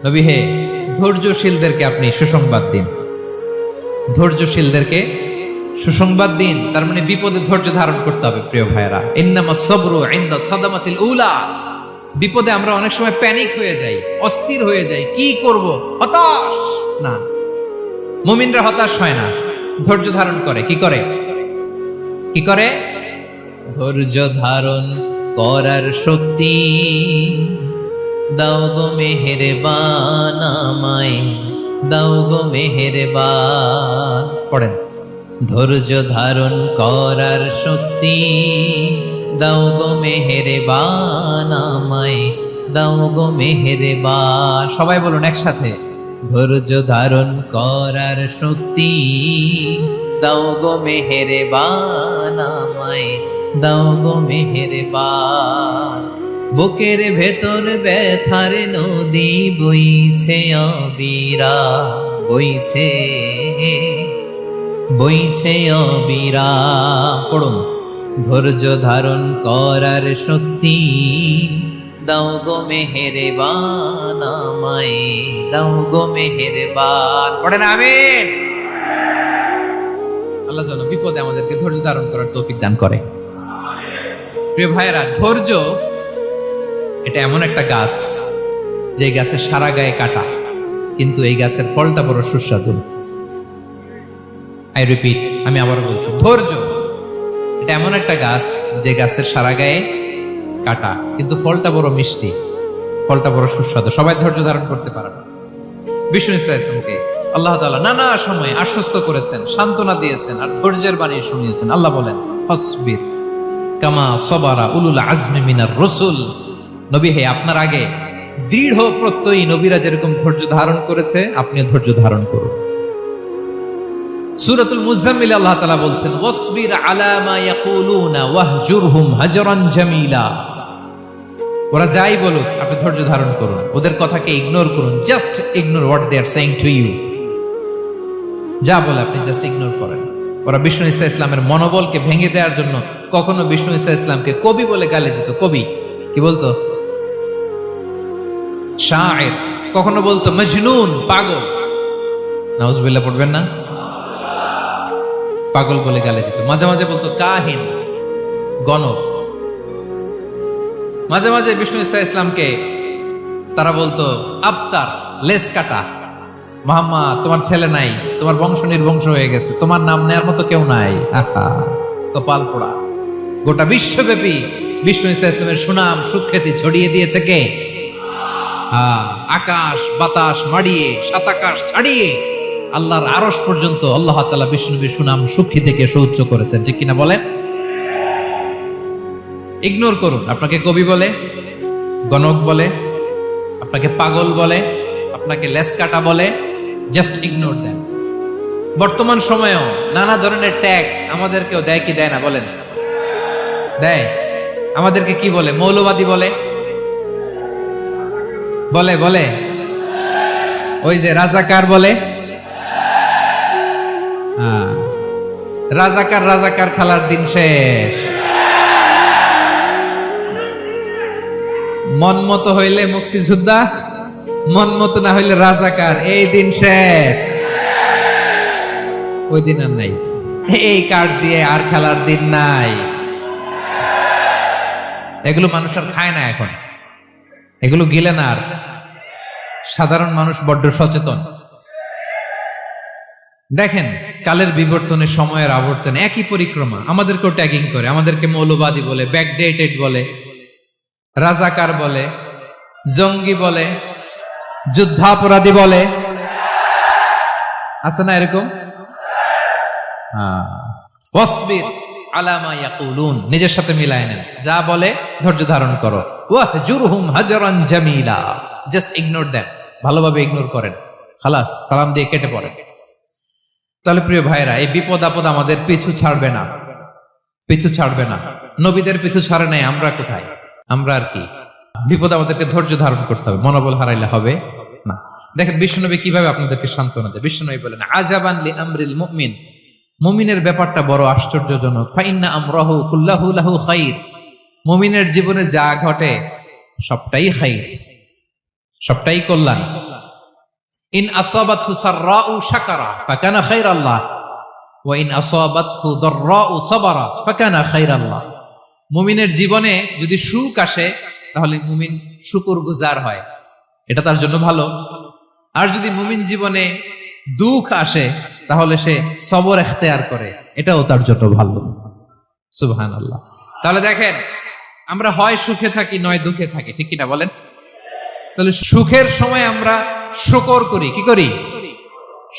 নবী হে, ধৈর্যশীলদেরকে আপনি সুসংবাদ দিন। ধৈর্যশীলদেরকে সুসংবাদ দিন, তার মানে বিপদে ধৈর্য ধারণ করতে হবে। প্রিয় ভাইয়েরা, ইন্নামাস সাবরু ইনদা সাদামাতিল উলা। বিপদে আমরা অনেক সময় প্যানিক হয়ে যাই, অস্থির হয়ে যাই, কি করব, হতাশ না। মুমিনরা হতাশ হয় না, ধৈর্য ধারণ করে। কি করে? কি করে? ধৈর্য ধারণ করার শক্তি দাও গো মেহেরবান আমায়, দাও গো মেহেরবান। পড়েন, ধৈর্য ধারণ করার শক্তি দাও গো মেহেরবান আমায়, দাও গো মেহেরবান। সবাই বলুন একসাথে, ধৈর্য ধারণ করার শক্তি দাও গো মেহেরবান আমায়, দাও গো মেহেরবান। বুকের ভেতর ব্যথার নদী বইছে অবিরা, বইছে বইছে অবিরা। পড়ুন, ধৈর্য ধারণ করার শক্তি দাও গো মেহেরবান আমায়, দাও গো মেহেরবান। পড়েন আমিন। আল্লাহ যেন বিপদে আমাদেরকে ধৈর্য ধারণ করার তৌফিক দান করে। প্রিয় ভাইয়েরা, ধৈর্য এটা এমন একটা গাছ, যে গাছের সারা গায়ে কাটা, কিন্তু এই গাছের ফলটা বড় সুস্বাদু। আই রিপিট, আমি আবার বলছি, ধৈর্য এটা এমন একটা গাছ, যে গাছের সারা গায়ে কাটা, কিন্তু ফলটা বড় মিষ্টি, ফলটা বড় সুস্বাদু। সবাই ধৈর্য ধারণ করতে পারে না। বিষ্ণু ইসলামকে আল্লাহ তাআলা নানা সময় আশ্বস্ত করেছেন, সান্ত্বনা দিয়েছেন, আর ধৈর্যের বাণী শুনিয়েছেন। আল্লাহ বলেন, ফাসবির কামা সাবারা উলুল আজমি মিনার রাসূল। নবী হে, আপনার আগে দৃঢ় প্রত্যয়ী নবীরা যেরকম ধৈর্য ধারণ করেছে, আপনিও ধৈর্য ধারণ করুন। সূরাতুল মুজাম্মিল আল্লাহ তাআলা বলছেন, ওয়াসবির আলা মা ইয়াকুলুনা ওয়াহজুরহুম হাজরান জামিলা। ওরা যাই বলুক, আপনি ধৈর্য ধারণ করুন, ওদের কথাকে ইগনোর করুন। Just ignore what they are saying to you. যা বলে আপনি জাস্ট ইগনোর করেন। ওরা বিষ্ণু ঈসা ইসলামের মনোবলকে ভেঙে দেওয়ার জন্য কখনো বিষ্ণু ঈসা ইসলামকে কবি বলে গালি দিত। কবি কি বলতো? শায়ের। কখনো বলতো মজনুন, পাগল। নাউজুবিল্লাহ পড়বেন না? পাগল বলে গালি দিত। মাঝে মাঝে বলতো কাহিন, গণক। মাঝে মাঝে বিষ্ণু ঈসা ইসলামকে তারা বলতো আবতার, লেস কাটা। মুহাম্মদ, তোমার ছেলে নাই, তোমার বংশ নির্বংশ হয়ে গেছে, তোমার নাম নেয়ার মতো কেউ নাই। আহা, কপাল পোড়া। গোটা বিশ্বব্যাপী বিষ্ণু ঈসা ইসলামের সুনাম সুখ্যাতি ছড়িয়ে দিয়েছে কে? আকাশ বাতাস মাড়িয়ে, সাত আকাশ ছাড়িয়ে আল্লাহর আরশ পর্যন্ত আল্লাহ তাআলা বিষ্ণুনবীর সুনাম সুখ্যাতিকে সুউচ্চ করেছেন। ঠিক কিনা বলেন? ইগনোর করুন। আপনাকে কবি বলে, গণক বলে, আপনাকে পাগল বলে, আপনাকে লেসকাটা বলে, জাস্ট ইগনোর দেন। বর্তমান সময়েও নানা ধরনের ট্যাগ আমাদেরকেও দেয় কি দেয় না বলেন? দেয়। আমাদেরকে কি বলে? মৌলবাদী বলে, বলে বলে ওই যে রাজাকার বলে। রাজাকার রাজাকার খেলার দিন শেষ। মন মতো হইলে মুক্তিযোদ্ধা, মন মতো না হইলে রাজাকার, এই দিন শেষ। ওই দিন আর নাই। এই কার্ড দিয়ে আর খেলার দিন নাই। এগুলো মানুষ আর খায় না এখন, এগুলো গিলে না আর। সাধারণ মানুষ বড্ড সচেতন। দেখেন, কালের বিবর্তনে, সময়ের আবর্তনে একই পরিক্রমা আমাদেরকেও ট্যাগিং করে। আমাদেরকে মৌলবাদী বলে, ব্যাকডেটেড বলে, রাজাকার বলে, জঙ্গি বলে, যুদ্ধাপরাধী বলে। আছে না এরকম? ওয়াসবির আলা মা ইয়াকুলুন। নিজের সাথে মিলায় নেন, যা বলে ধৈর্য ধারণ করো। ওয়াহজুরহুম হাজরান জামিলা। জাস্ট ইগনোর দেন, ভালোভাবে ইগনোর করেন, খালাস, সালাম দিয়ে কেটে পড়েন। তাহলে প্রিয় ভাইরা, এই বিপদ আপদ আমাদের পিছু ছাড়বে না, পিছু ছাড়বে না। নবীদের পিছু ছাড়ে নাই, আমরা কোথায়? আমরা আর কি? বিপদ আমাদেরকে ধৈর্য ধারণ করতে হবে, মনোবল হারাইলে হবে না। দেখেন বিশ্বনবী কিভাবে আপনাদেরকে সান্ত্বনা দেয়। বিশ্বনবী বলেন, আজাবান লি আমরিল মুমিন। মুমিনের ব্যাপারটা বড় আশ্চর্যজনক। ফাইন্না আমরাহু কুল্লাহু লাহু খাইর। মুমিনের জীবনে যা ঘটে সবটাই খাইর, সবটাই কল্যাণ। ইন আসাবাতহু সাররাউ শাকারা ফাকানা খায়রাল্লাহ ওয়া ইন আসাবাতহু দাররাউ সাবারা ফাকানা খায়রাল্লাহ। মুমিনের জীবনে যদি সুখ আসে তাহলে মুমিন শুকরগুজার হয়, এটা তার জন্য ভালো। আর যদি মুমিন জীবনে দুঃখ আসে তাহলে সে সবর ইখতিয়ার করে, এটাও তার জন্য ভালো। সুবহানাল্লাহ। তাহলে দেখেন, আমরা হয় সুখে থাকি নয় দুঃখে থাকি, ঠিক কিনা বলেন? তাহলে সুখের সময় আমরা শুকর করি, কি করি?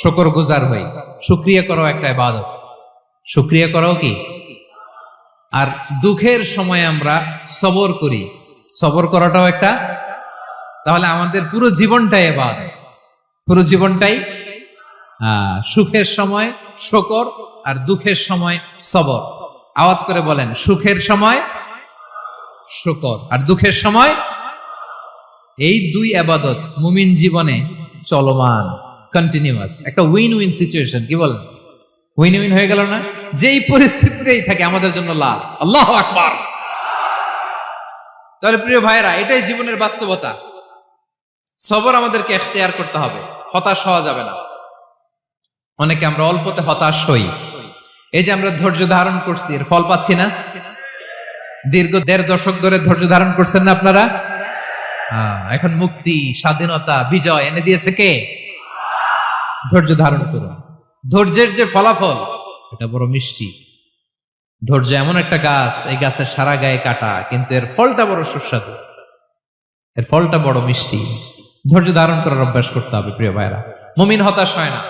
শুকরগুজার হই। শুকরিয়া করাও একটা ইবাদত, শুকরিয়া করাও কি? আর দুঃখের সময় আমরা সবর করি, সবর করাটাও একটা। তাহলে আমাদের পুরো জীবনটাই ইবাদত, পুরো জীবনটাই সুখের সময় শুকর আর দুঃখের সময় সবর। আওয়াজ করে বলেন, সুখের সময় শুকর আর দুঃখের সময়। এই দুই ইবাদত মুমিন জীবনে চলমান, কন্টিনিউয়াস, একটা উইন উইন সিচুয়েশন। কি বলেন? উইন উইন হয়ে গেল না? যেই পরিস্থিতিতেই থাকে আমাদের জন্য লাভ। আল্লাহু আকবার। তাহলে প্রিয় ভাইরা, এটাই জীবনের বাস্তবতা। সবর আমাদেরকে ইখতিয়ার করতে হবে, হতাশ হওয়া যাবে না। অনেকে আমরা অল্পতে হতাশ হই। এই যে আমরা ধৈর্য ধারণ করছি, এর ফল পাচ্ছি না? দীর্ঘ 1.5 দশক ধরে ধৈর্য ধারণ করছেন না আপনারা? এখন মুক্তি, স্বাধীনতা, বিজয় এনে দিয়েছে কে? ধৈর্য ধারণ করুন। ধৈর্যের যে ফলাফল, এটা বড় মিষ্টি। ধৈর্য এমন একটা গাছ, এই গাছের সারা গায়ে কাটা, কিন্তু এর ফলটা বড় সুস্বাদু, এর ফলটা বড় মিষ্টি। ধৈর্য ধারণ করার অভ্যাস করতে হবে প্রিয় ভাইরা। মুমিন হতাশ হয় না,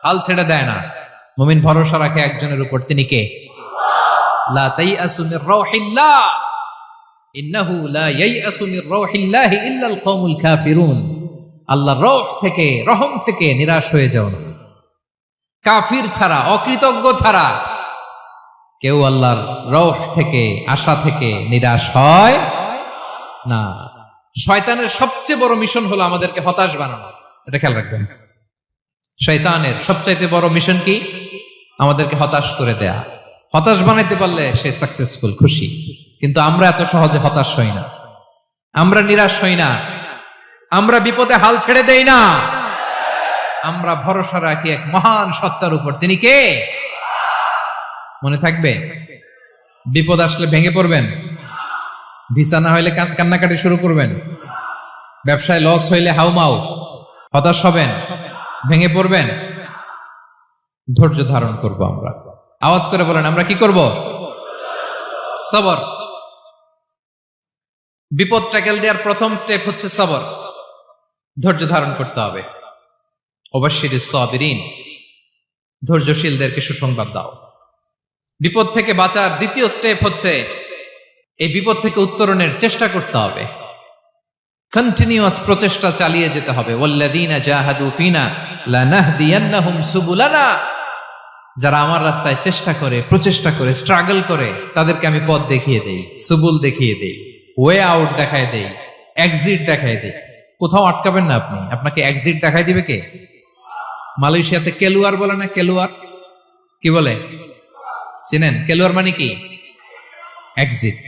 হাল ছেড়ে দেয় না। মুমিন ভরসা রাখে একজনের উপর, তিনি কে? লা তাইআসু মির রাউহিল্লাহ ইন্নাহু লা ইয়াইআসু মির রাউহিল্লাহি ইল্লাল কওমুল কাফিরুন। আল্লাহর রহ থেকে, রহম থেকে নিরাশ হয়ে যাও না। কাফির ছাড়া, অকৃতজ্ঞ ছাড়া কেউ আল্লাহর রহ থেকে, আশা থেকে নিরাশ হয় না। শয়তানের সবচেয়ে বড় মিশন হলো আমাদেরকে হতাশ বানানো, এটা খেয়াল রাখবেন। শয়তানের সবচাইতে বড় মিশন কি? আমাদেরকে হতাশ করে দেয়া। হতাশ বানাইতে পারলে সে সাকসেসফুল, খুশি। কিন্তু আমরা এত সহজে হতাশ হই না, আমরা নিরাশ হই না, আমরা বিপদে হাল ছেড়ে দেই না। আমরা ভরসা রাখি এক মহান সত্তার উপর, তিনি কে? মনে থাকবে, বিপদ আসলে ভেঙে পড়বেন, ভিসা না হইলে কান্নাকাটি শুরু করবেন, ব্যবসায় লস হইলে হাউমাউ, হতাশ হবেন, ভেঙে পড়বেন। ধৈর্য ধারণ করব আমরা। আওয়াজ করে বলেন, আমরা কি করব? সবর। বিপদ ট্যাকেল দেওয়ার প্রথম স্টেপ হচ্ছে সবর, ধৈর্য ধারণ করতে হবে। ওয়াবাশশিরিস সাবিরিন, ধৈর্যশীলদেরকে সুসংবাদ দাও। বিপদ থেকে বাঁচার দ্বিতীয় স্টেপ হচ্ছে এই বিপদ থেকে উত্তরণের চেষ্টা করতে হবে। কন্টিনিউয়াস প্রচেষ্টা চালিয়ে যেতে হবে। ওয়াল্লাযীনা জাহাদু ফিনা লানাহদিয়ান্নাহুম সুবুলানা। যারা আমার রাস্তায় চেষ্টা করে, প্রচেষ্টা করে, স্ট্রাগল করে, তাদেরকে আমি পথ দেখিয়ে দেই, সুবুল দেখিয়ে দেই, ওয়ে আউট দেখায় দেই, এক্সিট দেখায় দেই। কোথাও আটকাবেন না আপনি, আপনাকে এক্সিট দেখাই দিবে কে? মালয়েশিয়াতে কেলুয়ার বলে না? কেলুয়ার কি বলে চেনেন? কেলুয়ার মানে কি? এক্সিট।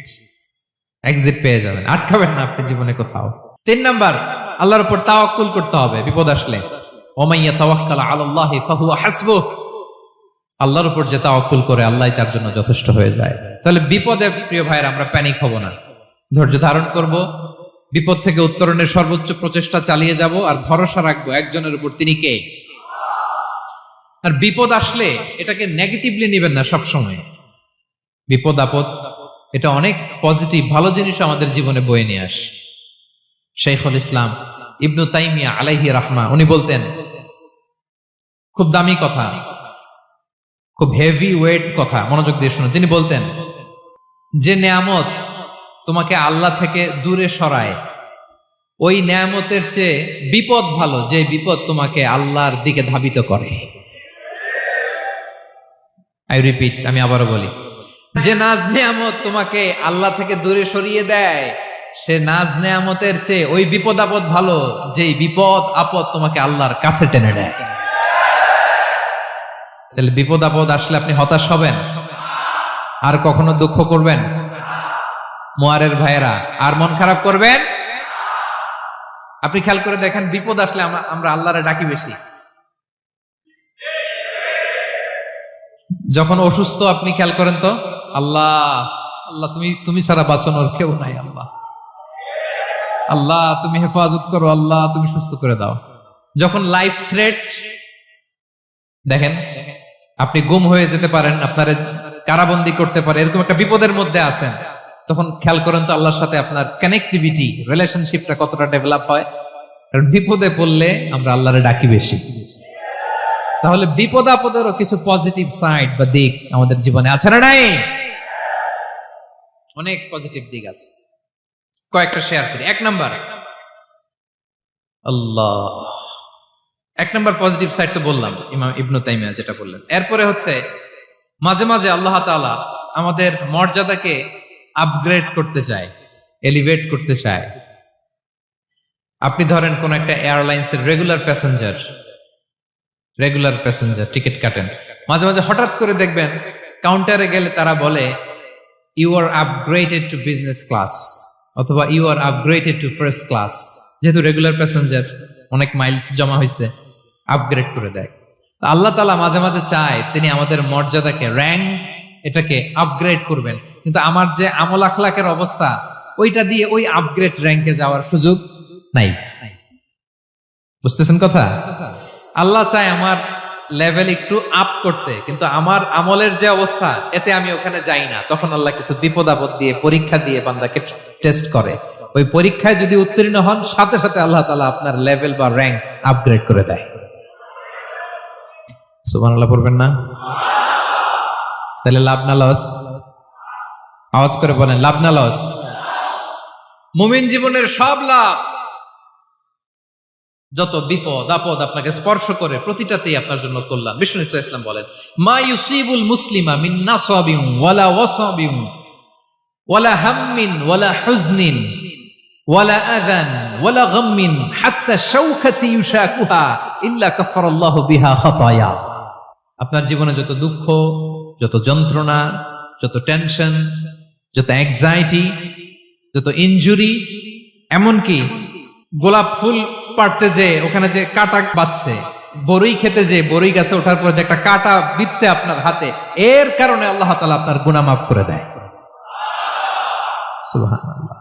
এক্সিট পেয়ে যাবেন, আটকাবেন না আপনি জীবনে কোথাও। 3 নাম্বার, আল্লাহর উপর তাওয়াক্কুল করতে হবে বিপদ আসলে। ওমাইয়া তাওয়াক্কাল আলাল্লাহি ফাহুয়া হাসবুহ। আল্লাহর উপর যে তাওয়াক্কুল করে, আল্লাহই তার জন্য যথেষ্ট হয়ে যায়। তাহলে বিপদে প্রিয় ভাইরা আমরা প্যানিক হব না, ধৈর্য ধারণ করব, বিপদ থেকে উত্তরণের সর্বোচ্চ প্রচেষ্টা চালিয়ে যাব, আর ভরসা রাখবো একজনের উপর, তিনি কে? আর বিপদ আসলে এটাকে নেগেটিভলি নেবেন না সবসময়। বিপদ আপদ এটা অনেক পজিটিভ, ভালো জিনিস আমাদের জীবনে বয়ে নিয়ে আসে। শাইখুল ইসলাম ইবনু তাইমিয়া আলাইহি রাহমা, উনি বলতেন, খুব দামি কথা, খুব হেভি ওয়েট কথা, মনোযোগ দিয়ে শুনুন। তিনি বলতেন, যে নেয়ামত তোমাকে আল্লাহ থেকে দূরে সরায়, ওই নেয়ামতের চেয়ে বিপদ ভালো, যে বিপদ তোমাকে আল্লাহর দিকে ধাবিত করে। আই রিপিট, আমি আবারও বলি, যে নাজ নেয়ামত তোমাকে আল্লাহ থেকে দূরে সরিয়ে দেয়, সে নাজ নেয়ামতের চেয়ে ওই বিপদ আপদ ভালো, যেই বিপদ আপদ তোমাকে আল্লাহর কাছে টেনে নেয়। তাহলে বিপদ আপদ আসলে আপনি হতাশ হবেন? আর কখনো দুঃখ করবেন? মোয়ারের ভাইয়েরা, আর মন খারাপ করবেন? আপনি খেয়াল করে দেখেন, বিপদ আসলে আমরা আল্লাহরে ডাকি বেশি। যখন অসুস্থ আপনি খেয়াল করেন তো, আল্লাহ আল্লাহ তুমি ছাড়া বাঁচানোর কেউ নাই, আল্লাহ আল্লাহ তুমি হেফাজত করো, আল্লাহ তুমি সুস্থ করে দাও। যখন লাইফ থ্রেট, দেখেন আপনি গুম হয়ে যেতে পারেন, আপনার কারাবন্দি করতে পারে, এরকম একটা বিপদের মধ্যে আছেন, তখন খেয়াল করেন তো আল্লাহর সাথে আপনার কানেক্টিভিটি, রিলেশনশিপটা কতটা ডেভেলপ হয়। কারণ বিপদে পড়লে আমরা আল্লাহরে ডাকি বেশি। তাহলে বিপদ আপদেরও কিছু পজিটিভ সাইড বা দিক আমাদের জীবনে আছে না নাই? অনেক পজিটিভ দিক আছে, কয়েকটা শেয়ার করি। এক নাম্বার পজিটিভ সাইড তো বললাম, ইমাম ইবনু তাইমিয়া যেটা বললেন। এরপরে হচ্ছে মাঝে মাঝে আল্লাহ তাআলা আমাদের মর্যাদাকে আপগ্রেড করতে চায়, এলিভেট করতে চায়। আপনি ধরেন কোন একটা এয়ারলাইন্সের রেগুলার প্যাসেঞ্জার টিকিট কাটেন, মাঝে মাঝে হঠাৎ করে দেখবেন কাউন্টারে গেলে তারা বলে you are upgraded to business class, অথবা you are upgraded to first class. যেহেতু রেগুলার প্যাসেঞ্জার, অনেক মাইলস জমা হয়েছে, আপগ্রেড করে দেয়। আল্লাহ তাআলা মাঝে মাঝে চায় তিনি আমাদের মর্যাদাকে, র্যাঙ্ক, এটাকে আপগ্রেড করবেন। কিন্তু আমার যে আমল আখলাকের অবস্থা, ওইটা দিয়ে ওই আপগ্রেড র্যাঙ্কে যাওয়ার সুযোগ নাই। বুঝতেছেন কথা? আল্লাহ চায় আমার লেভেল একটু আপ করতে, কিন্তু আমার আমলের যে অবস্থা, এতে আমি ওখানে যাই না। তখন আল্লাহ কিছু বিপদ আপদ দিয়ে, পরীক্ষা দিয়ে বান্দাকে টেস্ট করে। ওই পরীক্ষায় যদি উত্তীর্ণ হন, সাথে সাথে আল্লাহ তাআলা আপনার লেভেল বা র্যাঙ্ক আপগ্রেড করে দেয়। সুবহানাল্লাহ পড়বেন না? তাহলে লাভ না লস? আওয়াজ করে বলেন, লাভ না লস? মুমিন জীবনের সব লাভ। যত বিপদ আপদ আপনাকে স্পর্শ করে, প্রতিটাতেই আপনার জন্য কল্যাণ। বিষ্ণু ইসলাম বলেন, মা ইউসিবুল মুসলিমা মিন নাসাবিন ওয়ালা ওয়াসাবিন ওয়ালা হাম্মিন ওয়ালা হুজনিন ওয়ালা আযান ওয়ালা গাম্মিন হাত্তা শাওকাতি ইউশাকুহা ইল্লা কাফফারাল্লাহু বিহা খাতায়া। আপনার জীবনে যত দুঃখ, যত যন্ত্রণা, যত টেনশন, যত অ্যাংজাইটি, যত ইনজুরি, এমনকি গোলাপ ফুল পাড়তে যে ওখানে যে কাটা বাঁধছে, বরই খেতে যে বরই গাছে ওঠার পরে যে একটা কাটা বিঁধছে আপনার হাতে, এর কারণে আল্লাহ তাআলা আপনার গুনাহ মাফ করে দেয়। সুবহানাল্লাহ।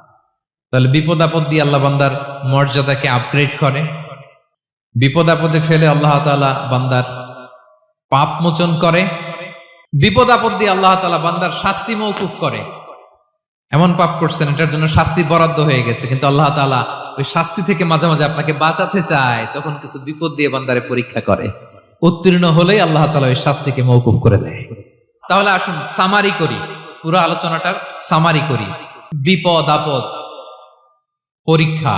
তাহলে বিপদ আপদ দিয়ে আল্লাহ বান্দার মর্যাদাকে আপগ্রেড করে। বিপদ আপদে ফেলে আল্লাহ তাআলা বান্দার পাপ মোচন করে। বিপদ আপদ দিয়ে আল্লাহ তাআলা বান্দার শাস্তি মওকুফ করে। এমন পাপ করছেন, এটার জন্য শাস্তি বরাদ্দ হয়ে গেছে, কিন্তু আল্লাহ তাআলা ওই শাস্তি থেকে মাঝে মাঝে আপনাকে বাঁচাতে চায়, তখন কিছু বিপদ দিয়ে বান্দারে পরীক্ষা করে। উত্তীর্ণ হলেই আল্লাহ তাআলা ওই শাস্তিকে মওকুফ করে দেয়। তাহলে আসুন সামারি করি, পুরো আলোচনাটার সামারি করি। বিপদ আপদ, পরীক্ষা,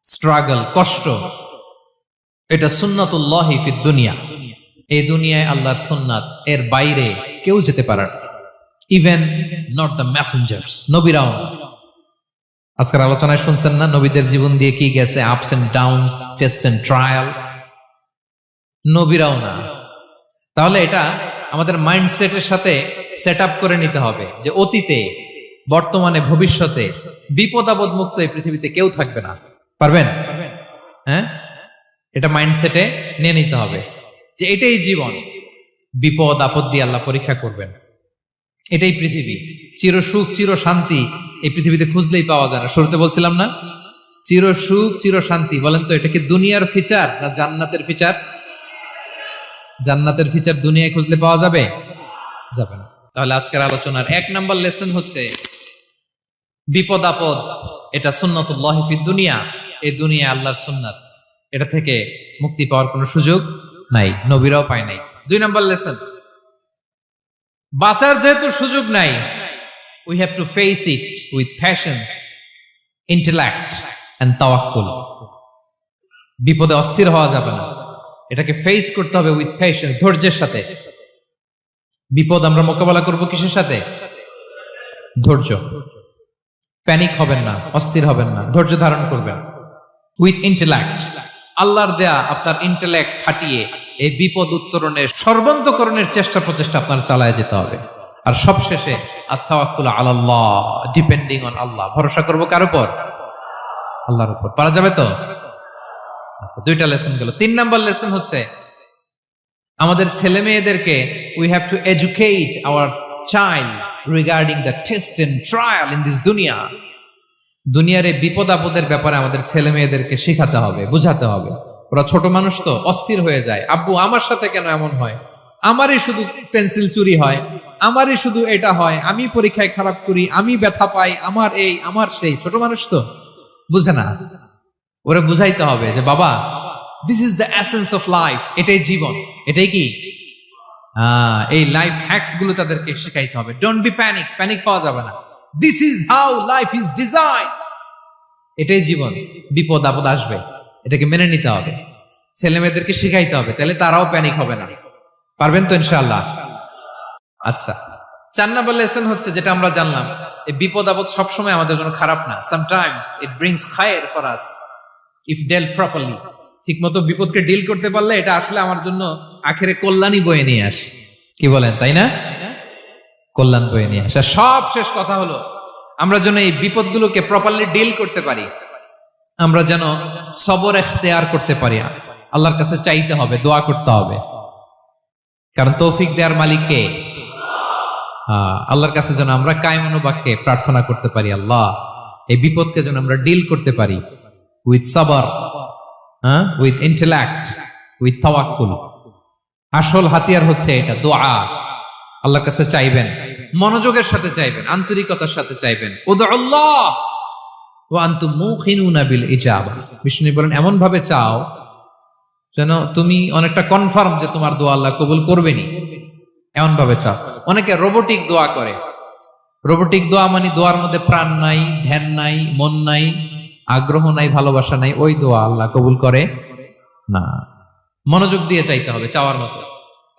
স্ট্রাগল, কষ্ট, এটা সুন্নাতুল্লাহি ফিদ দুনিয়া। এই দুনিয়ায় আল্লাহর সুন্নাত, এর বাইরে কেউ যেতে পারে না। ইভেন নট দ্য মেসেঞ্জার্স, নবীরাও না। আজকের আলোচনায় শুনছেন না নবীদের জীবন দিয়ে কি গেছে, ups and downs, test and trial, নবীরাও না। তাহলে এটা আমাদের মাইন্ডসেটের সাথে সেট আপ করে নিতে হবে যে অতীতে, বর্তমানে, ভবিষ্যতে বিপদ আপদ মুক্ত এই পৃথিবীতে কেউ থাকবে না। পারবেন? হ্যাঁ, এটা মাইন্ডসেটে নিয়ে নিতে হবে যে এটাই জীবন, বিপদ আপদ দিয়ে আল্লাহ পরীক্ষা করবেন। এটাই পৃথিবী। চির সুখ, চির শান্তি এই পৃথিবীতে খুঁজলেই পাওয়া যায় না। শুরুতে বলছিলাম না, চির সুখ, চির শান্তি। বলেন তো, এটা কি দুনিয়ার ফিচার না জান্নাতের ফিচার? জান্নাতের ফিচার দুনিয়ায় খুঁজলে পাওয়া যাবে? যাবে না। তাহলে আজকের আলোচনার 1 নাম্বার লেসন হচ্ছে বিপদ আপদ এটা সুন্নাতুল্লাহি ফিদ দুনিয়া। এই দুনিয়া আল্লাহর সুন্নাত, এটা থেকে মুক্তি পাওয়ার কোনো সুযোগ নাই, নবীরাও পায় নাই। 2 নাম্বার লেসন, বাঁচার যেহেতু সুযোগ নাই, we have to face it with patience, intellect and tawakkul. বিপদে অস্থির হওয়া যাবে না, এটাকে ফেস করতে হবে উইথ পেশেন্স, ধৈর্যের সাথে। বিপদ আমরা মোকাবেলা করব কিসের সাথে? ধৈর্য। প্যানিক হবেন না, অস্থির হবেন না, ধৈর্য ধারণ করবেন। উইথ ইন্টেলেক্ট, আল্লাহর দেয়া আপনার ইন্টেলেক্ট খাটিয়ে এই বিপদ উত্তরণের, সর্বান্তকরণের চেষ্টা প্রচেষ্টা আপনার চালায় যেতে হবে। আর সবশেষে আত-তাওয়াক্কুল আলাল্লাহ, ডিপেন্ডিং অন আল্লাহ, ভরসা করব কার উপর? আল্লাহর উপর। পারা যাবে তো? আচ্ছা, দুইটা লেসন গেল। 3 নাম্বার লেসন হচ্ছে আমাদের ছেলে মেয়েদেরকে we have to educate our child regarding the test and trial in this দুনিয়া। দুনিয়ার এই বিপদ আপদের ব্যাপারে আমাদের ছেলে মেয়েদেরকে শেখাতে হবে, বুঝাতে হবে। ওরা ছোট মানুষ তো অস্থির হয়ে যায়, আব্বু আমার সাথে কেন এমন হয়, আমারই শুধু পেন্সিল চুরি হয়, আমারই শুধু এটা হয়, আমি পরীক্ষায় খারাপ করি, আমি ব্যথা পাই, আমার এই আমার সেই। ছোট মানুষ তো বুঝে না। ওরা বুঝাইতে হবে যে বাবা, this is the essence of life, এটাই জীবন, এটাই কি এই লাইফ হ্যাকস গুলো তাদেরকে শেখাইতে হবে। ডোন্ট বি প্যানিক, প্যানিক হওয়া যাবে না। This is how life is design, এটাই জীবন, বিপদ আপদ আসবে, এটাকে মেনে নিতে হবে। ছেলে মেয়েদেরকে শিখাইতে হবে, তাহলে তারাও প্যানিক হবে না। পারবেন তো ইনশাআল্লাহ? আচ্ছা, 4 নাম্বার লেসন হচ্ছে যেটা আমরা জানলাম, এই বিপদ আপদ সবসময় আমাদের জন্য খারাপ না। সামটাইমস ইট ব্রিংস খায়ের for us if dealt properly. ঠিক মতো বিপদকে ডিল করতে পারলে এটা আসলে আমার জন্য আখেরে কল্যাণই বয়ে নিয়ে আসে। কি বলেন, তাই না? কল্যাণ বয়ে নিয়ে আসে। সব শেষ কথা হলো, আমরা যেন এই বিপদগুলোকে প্রপারলি ডিল করতে পারি, আমরা যেন সবর ইখতিয়ার করতে পারি। আল্লাহর কাছে চাইতে হবে, দোয়া করতে হবে, কারণ তৌফিক দেওয়ার মালিক কে? আল্লাহর কাছে যেন আমরা কায়মনোবাক্যে প্রার্থনা করতে পারি, আল্লাহ এই বিপদকে যেন আমরা ডিল করতে পারি উইথ সাবর, উইথ ইন্টেলেক্ট, উইথ তাওয়াক্কুল। আসল হাতিয়ার হচ্ছে এটা, দোয়া। আল্লাহর কাছে চাইবেন, মনোযোগের সাথে চাইবেন, আন্তরিকতার সাথে চাইবেন। উদউল্লাহ ওয়া আনতুম মুকিনুনা বিল ইজাবা। বিষ্ণু বলেন এমন ভাবে চাও যেন তুমি অনেকটা কনফার্ম যে তোমার দোয়া আল্লাহ কবুল করবেনই, এমন ভাবে চাও। অনেকে রোবোটিক দোয়া করে। রোবোটিক দোয়া মানে দোয়ার মধ্যে প্রাণ নাই, ধ্যান নাই, মন নাই, আগ্রহ নাই, ভালোবাসা নাই। ওই দোয়া আল্লাহ কবুল করে না। মনোযোগ দিয়ে চাইতে হবে চাওয়ার মতো,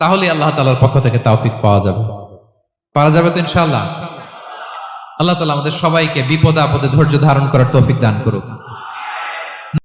তাহলে আল্লাহ তাআলার পক্ষ থেকে তৌফিক পাওয়া যাবে। পারা যাবে তো ইনশাআল্লাহ? আল্লাহ তাআলা আমাদের সবাইকে বিপদে আপদে ধৈর্য ধারণ করার তৌফিক দান করুক।